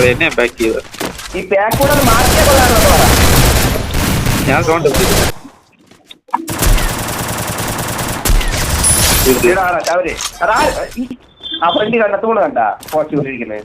എന്നെ പാക്ക് ചെയ്ത ഈ പാക്ക് കൂടെ മാറ്റിയാ കൊള്ളാറുണ്ടോ? ഞാൻ സൗണ്ട് ആ ഫ്രണ്ട് കണ്ടത്തോട് കണ്ട പോർച്ചുഗലിരിക്കുന്നത്.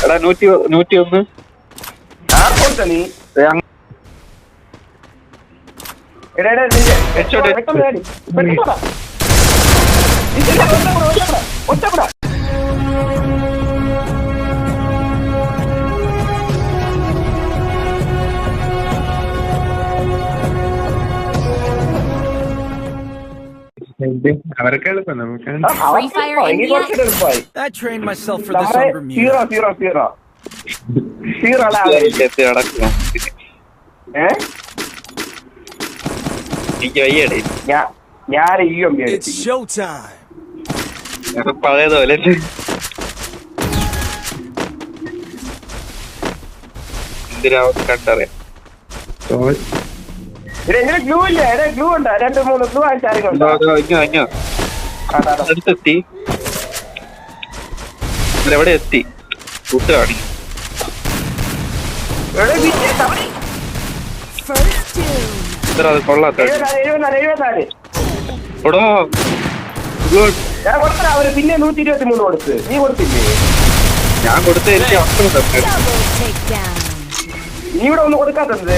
എടാ 101 ആർക്കോട്ടാ നീ? ഒറ്റപ്പെടാ അവരൊക്കെ എളുപ്പം നമുക്ക് പഴയതുപോലെ എന്തിനാവും കണ്ടറിയാം. ഗ്ലൂ ഇല്ല, ഗ്ലൂ ഉണ്ടോ? 2-3 ഗ്ലൂ അടുത്തെത്തി. എവിടെ എത്തി? ഫുഡ് കാണിക്കും. അത് കൊള്ളാത്ത പിന്നെ 123 കൊടുത്ത് നീ കൊടുത്തില്ലേ? ഞാൻ കൊടുത്ത എനിക്ക് നീ ഇവിടെ ഒന്ന് കൊടുക്കാത്തത്.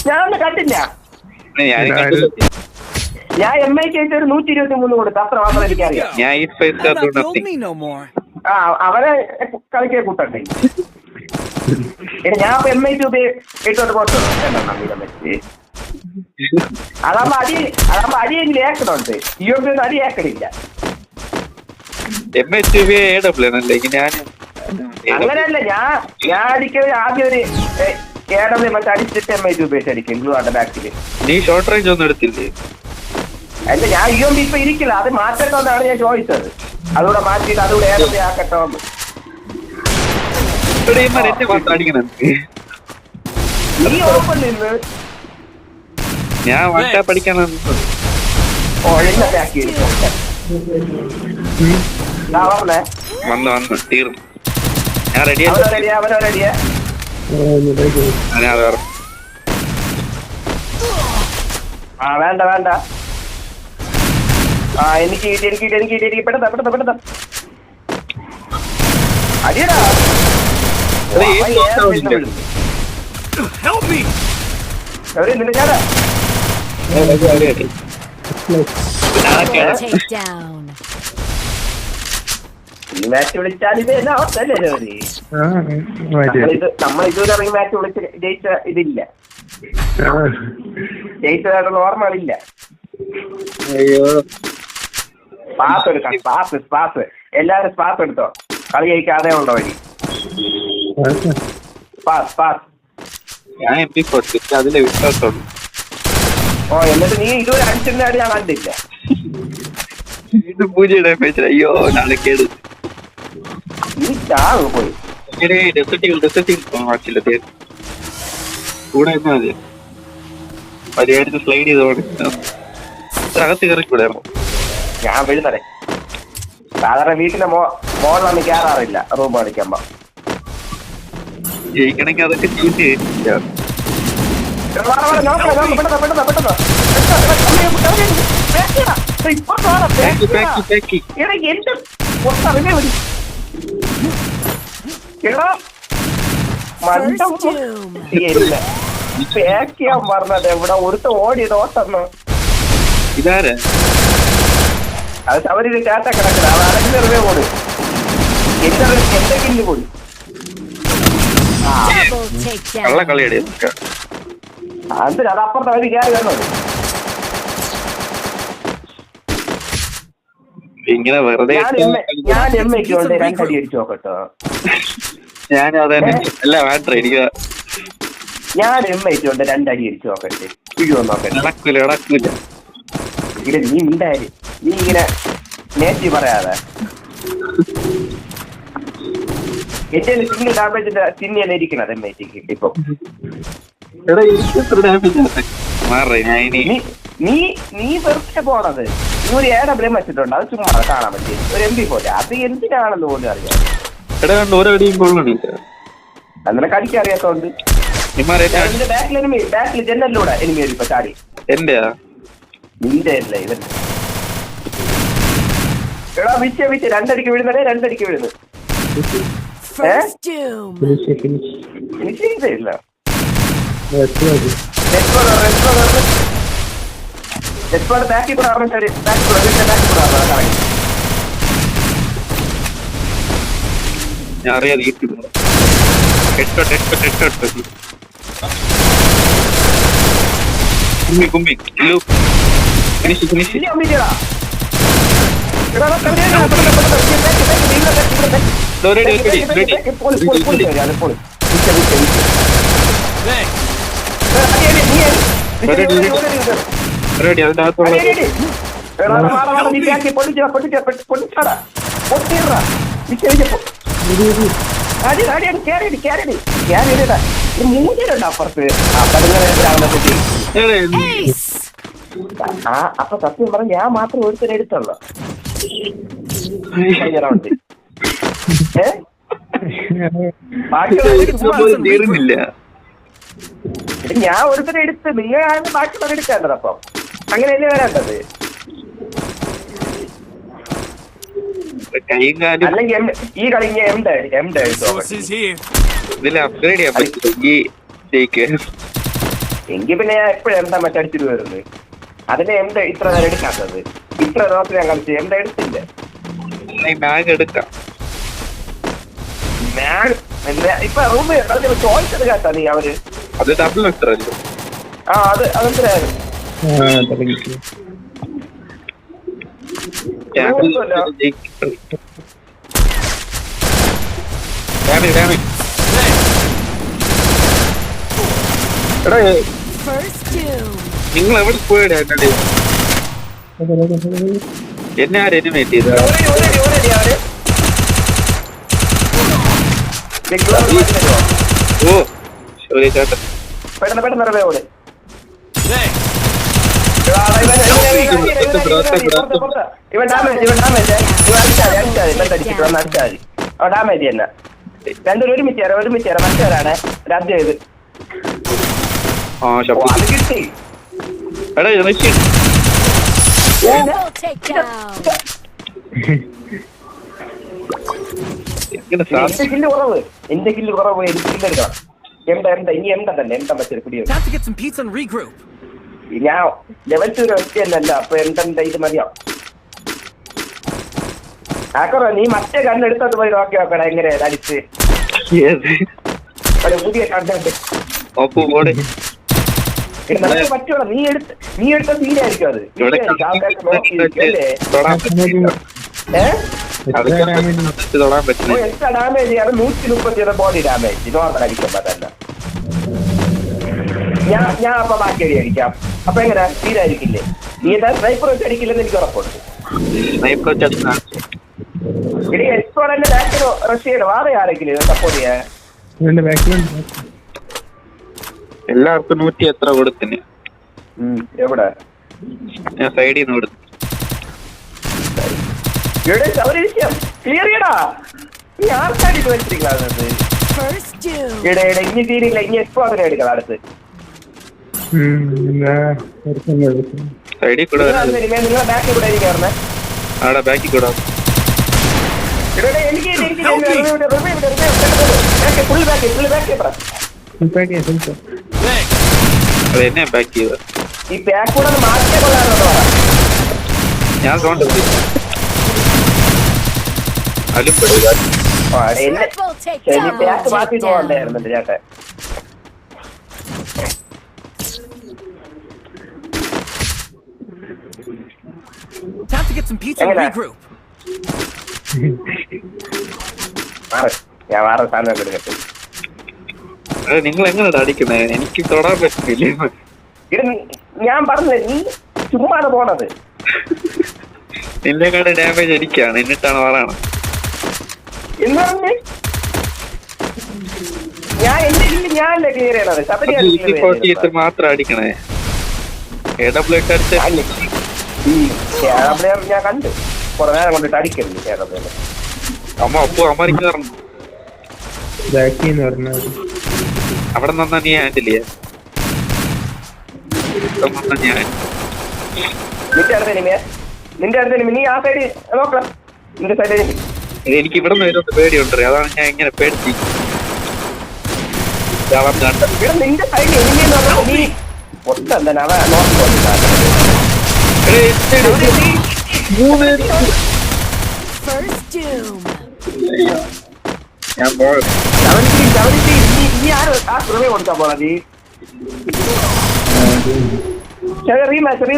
ഞാനൊന്നും കണ്ടില്ല. ഞാൻ MI ഒരു 123 കൊടുത്തു. അത്ര മാത്രം എനിക്കറിയാം. അവരെ കളിക്കാൻ കൂട്ടണ്ടേ? ഞാൻ MI ഇട്ടോട്ട് കൊടുത്തു. അതാകുമ്പോ അടിയെങ്കിലും ഏക്കണുണ്ട്. ഒന്നും അടി ഏക്കണില്ല. അങ്ങനെയല്ല, ഞാൻ അടിക്കുന്നത് ആദ്യം ഒരു മറ്റേ അടിച്ചിട്ട് MI ഉപയോഗിച്ച് അടിക്കും. ഗ്ലൂവാണ്ട് ബാക്കില്. നീ ഷോർട്ട് റേഞ്ച് ഒന്നും എടുത്തില്ലേ? അല്ല, ഞാൻ UMP ഇപ്പൊ ഇരിക്കില്ല. അത് മാറ്റട്ടോന്നാണ് ഞാൻ ചോദിച്ചത്. അതുകൂടെ മാറ്റിയിട്ട് അതുകൂടെ ഏതൊക്കെ ആക്കട്ടോ. നീ ഓപ്പൺ നിന്ന് ഞാൻ വാട്ടാ പഠിക്കാൻ വന്ന് തീർന്നു. ഞാൻ റെഡിയാ. വേണ്ട വേണ്ട. എനിക്ക് പെട്ടെന്ന് അടിയടാ. നിന്റെ ചേട്ടാ മാച്ച് വിളിച്ചാൽ ഇത് എന്നാ അവസ്ഥല്ലേ? നമ്മളിതുവരെ ഇറങ്ങി മാച്ച് വിളിച്ച് ജയിച്ച ഇതില്ല. ജയിച്ചതായിട്ടുള്ള ഓർമ്മകളില്ല. സ്പാസ് എടുക്കാം. സ്പാസ് എല്ലാവരും സ്പാസ് എടുത്തോ. കളി ജയിക്കാതെ ഉള്ള വഴി. സ്പാസ് അതിലെ വിശ്വാസമുള്ളൂ. എന്നിട്ട് നീ ഇതുവരെ അടിച്ചിരുന്നാട് ഞാൻ കണ്ടില്ല. പൂജയുടെ അയ്യോ നാളേക്കേട് നീ ചാവ് പോയി. കൂടെ മതി. പരിഹാരത്ത് സ്ലൈഡ് ചെയ്തോണ്ട് അകത്ത് കയറിക്കൂടായിരുന്നു. ഞാൻ വീഴുന്നതേ സാധാരണ വീട്ടിലെ മോളിലൊന്നും കയറാറില്ല. റൂം കളിക്കുമ്പോ ജയിക്കണമെങ്കിൽ അതൊക്കെ ചൂസ് ചെയ്തില്ല. പറഞ്ഞത് ഇവിടെ ഒരുത്ത ഓടിയത് ഓട്ടന്ന്. ഇതാരെ അത് അവര് ചാറ്റ കിടക്കില്ല. അത് അടക്കിലെറിവേ പോട്. എന്റെ കില്ല് പോയി. കള്ളക്കളിയുടെ അതിന് അത് അപ്പുറത്തെ വഴി കയറി വന്നത്. ഇങ്ങനെ വെറുതെ ഞാൻ എമ്മയ്ക്ക് കൊണ്ട് 2 അടി അടിച്ചു നോക്കട്ടോ. ഞാനും അതന്നെ അല്ല വേണ്ട. എനിക്ക് ഞാൻ എമ്മയ്ക്ക് കൊണ്ട് 2 അടി അടിച്ചു നോക്കട്ടെ. വീഴുവോ നോക്കട്ടെ. നടക്കൂല. നീ ഉണ്ടായി. നീ ഇങ്ങനെ നേറ്റി പറയാതെ എന്റെ സിംഗിൾ ഡാമേജിന്റെ ചിഹ്നം ഇരിക്കണത് എമ്മേറ്റിക്ക് ഇപ്പൊ. എടാ എനിക്ക് എത്ര ഡാമേജ് മാറേ ഞാൻ ഇനി നീ വെറുതെ പോണത്. നീ ഒരു AW വെച്ചിട്ടുണ്ട്, അത് ചുമ്മാ കാണാൻ പറ്റും. ഒരു MP പോലെ അത് എന്തിനാണെന്ന് പോലും അറിയാം. എടാ കണ്ട് ഓരോ അടിയും കൊള്ളണില്ല. അങ്ങനെ കളിക്കാൻ അറിയാത്തോണ്ട് ബാക്കിൽ ജനലിലൂടെ എനിമി വരും ഇപ്പൊ ചാടി. എന്റെയാ നിന്റെ അല്ലേ ഇവൻ. എടാ വിച്ച രണ്ടടിക്ക് വീഴുന്നേ, രണ്ടടിക്ക് വീഴുന്നു. എനിക്ക് ഇല്ല ബാക്കി കൂടെ ആവണം. ശരി ബാക്കി കൂടെ കറങ്ങി. ഞാൻ അറിയാതെ കുമ്പി ഫിനിഷ് റെഡി. അതിന്റെ അകത്തുള്ള മൂന്നുണ്ട് അപ്പുറത്ത്. അപ്പൊ സത്യം പറഞ്ഞ ഞാൻ മാത്രം ഒരുത്തരം എടുത്തുള്ളൂ. തീർന്നില്ല. ഞാൻ ഒരുത്തരം എടുത്ത് നിങ്ങളാണ് ബാക്കിയുള്ളത് എടുക്കേണ്ടത്. അപ്പം അങ്ങനെയല്ലേ വരേണ്ടത്. അല്ലെങ്കിൽ ഈ കളി അപ്ഗ്രേഡ് ചെയ്യാൻ പറ്റും എങ്കിൽ പിന്നെ ഞാൻ എപ്പോഴും എന്താ മറ്റടിച്ചിട്ട് വരുന്നത്. അതിനെ എന്താ ഇത്ര നേരം എടുക്കാത്തത്? ഇത്ര ദിവസം ഞാൻ കളിച്ചു എന്താ എടുത്തില്ല. ബാഗ് എടുക്കാം. ഇപ്പൊ റൂമിൽ ചോദിച്ചത് കേട്ടാ നീ അവര്. അത് ഡബിൾ വെക്ടർ അല്ലേ? അതെന്തിനായിരുന്നു നിങ്ങൾ എവിടെ പോയിടാ? എന്നെ ആരും വെയിറ്റ് ചെയ്ത ഓ ശരി ചേട്ടൻ പെട്ടെന്ന് ഓട്. ഇവൻ ഡാമേജ് ഡാമേജ് തന്നെ. രണ്ടുപേരും ഒരുമിച്ച് മറ്റവരാണ് രാജ്യം ചെയ്ത് കിട്ടി. എന്റെ കില്ല് കുറവ് എനിക്ക് കില്ലെടുക്കണം. ഇനി എം തന്നെ വെച്ചൊരു പിടിയോ. ഞാൻ ലെവൽ 2 ഒറ്റയല്ല. അപ്പൊ എന്റെ ഇത് മതിയോ? ആക്കറോ നീ മറ്റേ കണ്ണെടുത്തോട്ട് പോയി നോക്കി നോക്കടാ എങ്ങനെ അടിച്ച് പുതിയ കണ്ടുണ്ട് പറ്റൂടാ. നീ എടുത്ത സീനായിരിക്കും അത്. എക്സ്ട്രാ ഡാമേജ് ചെയ്യാറ് 130 ബോഡി ഡാമേജ് നോർമൽ അടിക്കുമ്പോ തന്നെ. ഞാൻ അപ്പൊ ബാക്കി അടി അടിക്കാം. അപ്പൊ എങ്ങനെ സീനായിരിക്കില്ലേ? നീ എന്താ സ്നൈപ്പർ വെച്ച് അടിക്കില്ലെന്ന് എനിക്ക് ഉറപ്പുണ്ട്. ഇനി എക്സ്പ്ലോറിന്റെ ബാക്കിൽ റഷ് ചെയ്യണം. വേറെ ആരെങ്കിലും സപ്പോർട്ട് ചെയ്യാൻ എല്ലാവർക്കും 100 എത്ര കൊടുത്തിന്? എവിടെ ഞാൻ സൈഡിൽ നിന്ന് കൊടുത്തു. ക്ലിയർ ചെയ്യടാ. നീ ആർക്കായിട്ട് വെച്ചിരിക്കുന്നത്? ഇനി തീരില്ല. ഇനി എക്സ്പ്ലോർ എടുക്കണം അടുത്ത്. സൈഡിൽ കൂടെ നിങ്ങളെ ബാക്കിൽ കൂടെ കയറുന്നേ. അവിടെ ബാക്കിൽ കൂടെ എന്നെ ബാക്ക് ചെയ്ത ഈ പാക്ക് കൂടെ മാറ്റിയ കൊള്ളാറുണ്ടോ? ഞാൻ സൗണ്ട് അതിലും പാക്ക് മാറ്റിട്ട് പോകണ്ടായിരുന്നുണ്ട് ചേട്ടൻ. ഞാൻ വേറെ സാധനം എടുക്കട്ടെ. നിങ്ങൾ എങ്ങനെ അടിക്കുന്നേ? എനിക്ക് തൊടാൻ പറ്റില്ല. ഞാൻ പറഞ്ഞില്ലേ നീ ചുമ്മാണ് പോണത്. നിന്നെക്കാട് ഡാമേജ് അടിക്കാണ് എന്നിട്ടാണ് പറയണം. എന്ന് പറഞ്ഞ് ഞാൻ എന്റെ കില്ല് ഞാനല്ലേ ക്ലിയർ ചെയ്യണത്. ശബരിയാണ് മാത്രം അടിക്കണേ. AW അടിച്ച ഈ ഞാൻ കണ്ട് കുറെ നേരം കൊണ്ടിട്ട് അടിക്കരുത് AW. അമ്മ അപ്പു അമ്മക്ക് പറഞ്ഞു അവിടെ നിന്നാ നീ ഹാൻഡിൽ ചെയ്യാ. നിന്റെ അടുത്ത് നീ ആ സൈഡ് നോക്കാം. നിന്റെ സൈഡ് എനിക്ക് ഇവിടെ നിന്ന് വരുന്ന പേടിയുണ്ട്. അതാണ് ഞാൻ ഇങ്ങനെ പേടിച്ച് നിന്റെ സൈഡ് നീ ഒത്തന്നെ അവ ഞാൻ നീ ആര് ആ കൃപയെ കൊടുക്കാൻ പോണ നീ റീമാച്ച് നീ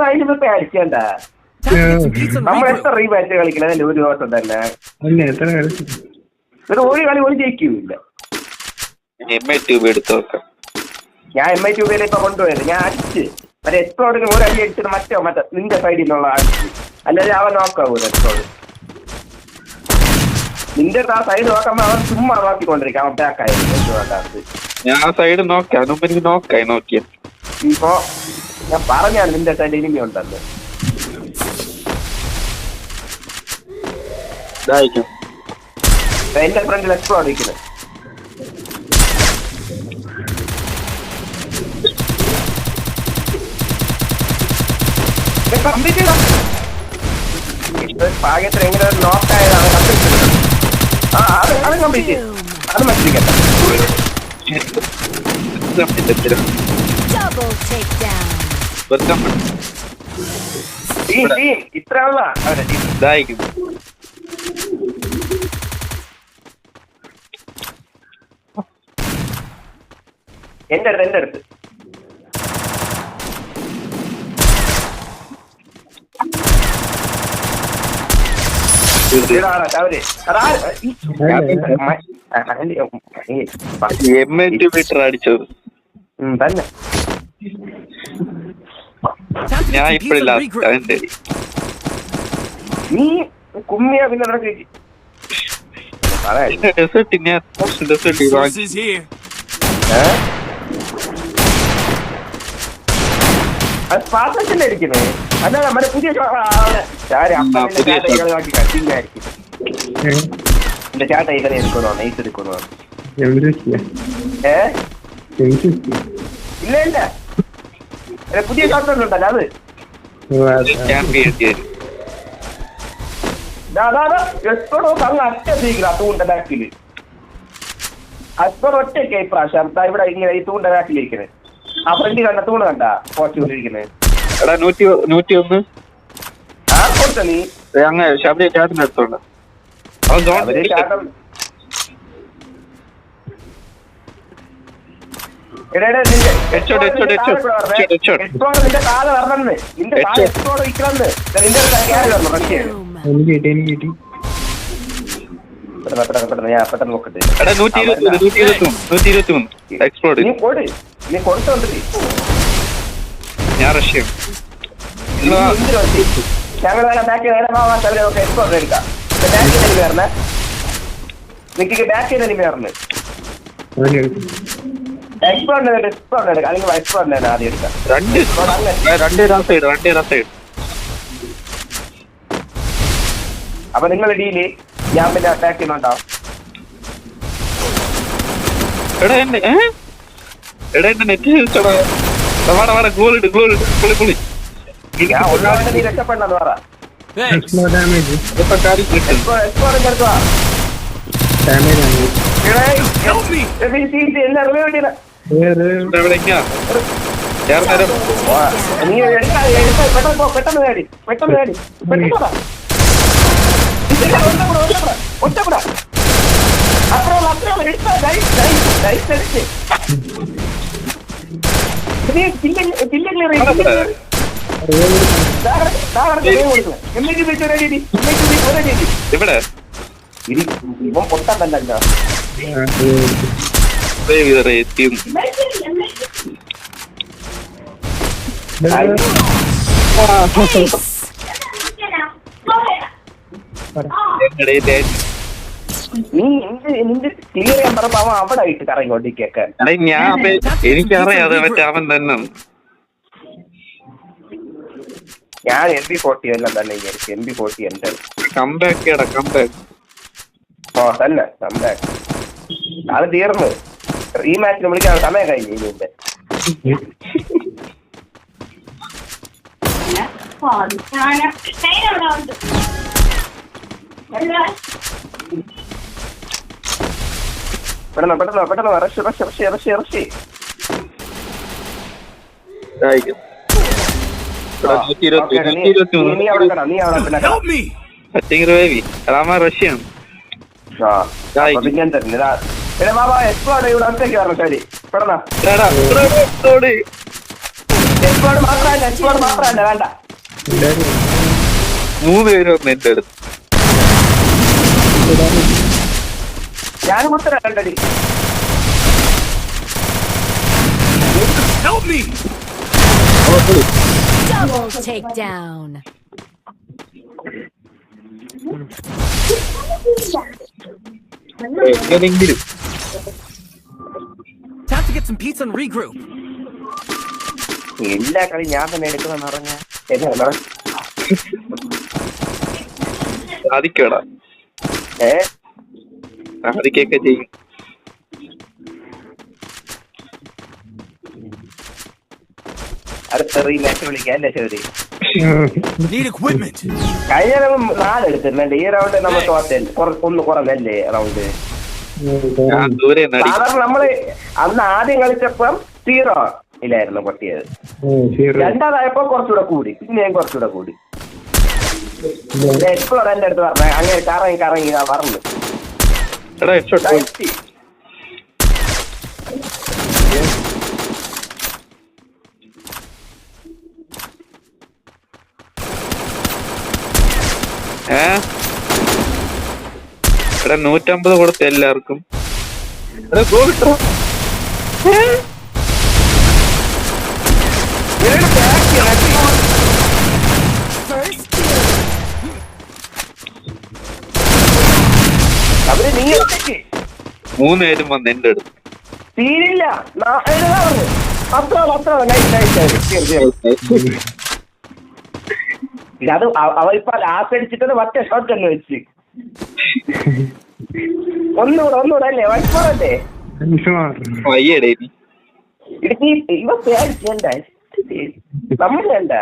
അതിന്റെ അടിക്കണ്ട. നമ്മൾ എത്ര റീമാച്ച് കളിക്കണതിന്റെ ഒരു ദിവസം തന്നെ ഒരു കളി ഒരു ജയിക്കൂല്ല. എടുത്ത് നോക്കാം. ഞാൻ MI ട്യൂബിൽ ഇപ്പൊ കൊണ്ടുപോയത് ഞാൻ അടിച്ച് മറ്റേ എക്സ്പ്ലോഡിന് ഒരു അടി അടിച്ചത് മറ്റേ നിന്റെ സൈഡിൽ നിന്നുള്ള അടിച്ച്. അല്ലാതെ അവൻ നോക്കാവൂ എക്സ്പ്ലോഡ്. നിന്റെ ആ സൈഡ് നോക്കുമ്പോ അവൻ ചുമ്മാ നോക്കിക്കൊണ്ടിരിക്കും. അവൻ ബാക്കായിരുന്നു. ഞാൻ ആ സൈഡ് നോക്കാം. എനിക്ക് നോക്കായി നോക്കിയ ഇപ്പൊ ഞാൻ പറഞ്ഞാണ് നിന്റെ സൈഡ് ഇനിമി ഉണ്ടല്ലോ. എന്റെ ഫ്രണ്ടിൽ എക്സ്പ്ലോഡ് ഇരിക്കുന്നത്. ഭാഗ്യത്തിൽ എങ്ങനെ നോക്കായതാണ് അത് കംപ്ലീറ്റ് ചെയ്തു. അത് മനസ്സിലാക്കട്ടെ. ഇത്ര എന്റെ അടുത്ത് അടിച്ചത് തന്നെ. ഞാൻ ഇപ്പഴില്ല നീ കുമ്മിയ പിന്നെ അത് പാത്രത്തിന്റെ അടിക്കുന്നത്. അല്ല നമ്മുടെ പുതിയ എന്റെ ചാട്ട ഇങ്ങനെ എടുക്കുന്നോ നൈസ് എടുക്കുന്നോ? ഇല്ല ഇല്ല പുതിയ ഷോട്ടുണ്ടല്ലോ അത്. അങ്ങ് അറ്റ തീക്കണം ആ തൂണ്ട ബാക്കില്. അസ്ബർ ഒറ്റയ്ക്ക് ഇപ്രാവശ്യം ഇവിടെ ഇങ്ങനെ ഈ തൂണ്ട ബാക്കിലിരിക്കുന്നത്. ആ ഫ്രണ്ട് കണ്ട തൂണ് കണ്ട പോർച്ചുകൊണ്ടിരിക്കുന്നത്. ആ കൊടുത്ത നീ അങ്ങനെ ശബരി ചാട്ടിന് എടുത്തോണ്ട് നിന്റെ കാല് വരണമെന്ന് നിന്റെ എക്സ്പ്ലോഡ് വയ്ക്കണമെന്ന് നിന്റെ പെട്ടെന്ന് ഞാൻ പെട്ടെന്ന് നോക്കട്ടെ. നീ കൊടുത്തോണ്ടി ഞാൻ റഷ്യ ഞങ്ങൾ ബാക്കി എക്സ്പ്ലോഡ് എടുക്കാം. ബാക്കി എനിമി വരണേ. നിക്ക് ബാക്കി എനിമി വരണേ. എക്സ്പ്ലോഡ് എടുക്കാം അല്ലെങ്കിൽ എക്സ്പ്ലോഡ് ആദ്യം എടുക്കാം. അപ്പൊ നിങ്ങൾ ഡീല് ഞാൻ പിന്നെ അറ്റാക്ക് ചെയ്യുന്നുണ്ടാവും. ഞാൻ ഒന്നാമത്തെ നീ രക്ഷപ്പെടണമെന്ന് പറ. പെട്ടെന്ന് നേടി ഒറ്റപ്പെടാ അത്ര ഇവിടെ ഇവൻ പൊട്ടല്ലോ. നീ നിന്റെ ക്ലിയർ ചെയ്യാൻ പറഞ്ഞപ്പോ അവൻ അവിടെ ആയിട്ട് കറങ്ങിക്കൊണ്ടിരിക്കെ. ഞാൻ എനിക്കറിയാതെ മറ്റേ അവൻ തന്നെ. ഞാൻ MP40 എല്ലാം തന്നെ വിചാരിച്ചു. MP40 എന്റെ കംബാക്ക്. തന്നെ കംബാക്ക്. അത് തീർന്നു. ഈ മാച്ചിന് വിളിക്കാൻ സമയം കഴിഞ്ഞു. ഇതിന്റെ പെട്ടെന്ന് റഷ്. നീ അവിടെ കടാ, നീ അവിടെ പിന്നെ റഷ്യാണ്. ഞാൻ തരുന്നു. ബാബാ എക്സ്പ്ലോഡ് ഇവിടെ ഒറ്റയ്ക്ക് പറഞ്ഞു. ശരി പെട്ടെന്ന് എക്സ്പ്ലോഡ് മാത്രമല്ല വേണ്ട. 3 പേര് വന്നു എന്റെ അടുത്ത്. ഞാൻ കുത്തര കണ്ടടി. Double takedown. എങ്ങനെങ്കിലും Time to get some pizza and regroup. എല്ലാ കളി ഞാൻ തന്നെ എടുക്കുമെന്ന് പറഞ്ഞ സാധിക്കടാ. സാധിക്കൊക്കെ ചെയ്യും. അടുത്ത മാച്ച് വിളിക്കാം അല്ലേ ശരി. Need equipment. കഴിഞ്ഞ 4 എടുത്തിട്ടുണ്ട്. ഈ റൗണ്ട് നമ്മൾ ഒന്ന് കുറഞ്ഞല്ലേ റൗണ്ട്. സാധാരണ നമ്മള് അന്ന് ആദ്യം കളിച്ചപ്പം 0 ഇല്ലായിരുന്നു പൊട്ടിയത്. രണ്ടാമതായപ്പോ കുറച്ചുകൂടെ കൂടി. പിന്നെയും കുറച്ചുകൂടെ കൂടി. എക്സ്പ്ലോർ എന്റെ അടുത്ത് പറഞ്ഞ അങ്ങനെ കറങ്ങി ഞാൻ പറഞ്ഞു. ഇവിടെ 150 കൊടുത്ത എല്ലാവർക്കും. അവര് നീ ഒറ്റയ്ക്ക് 3 പേരും വന്ന് എന്റെ അടുത്ത്. തീരില്ല. അത്ര അത് അവരിപ്പോ ലാസ്റ്റ് അടിച്ചിട്ട് മറ്റേ ഷോട്ട് തന്നെ വെച്ച് ഒന്നുകൂടെ അല്ലേ വൈഫോറല്ലേ വയ്യടേ നീ. ഇവ പേടിക്കണ്ട നമ്മൾ വേണ്ട.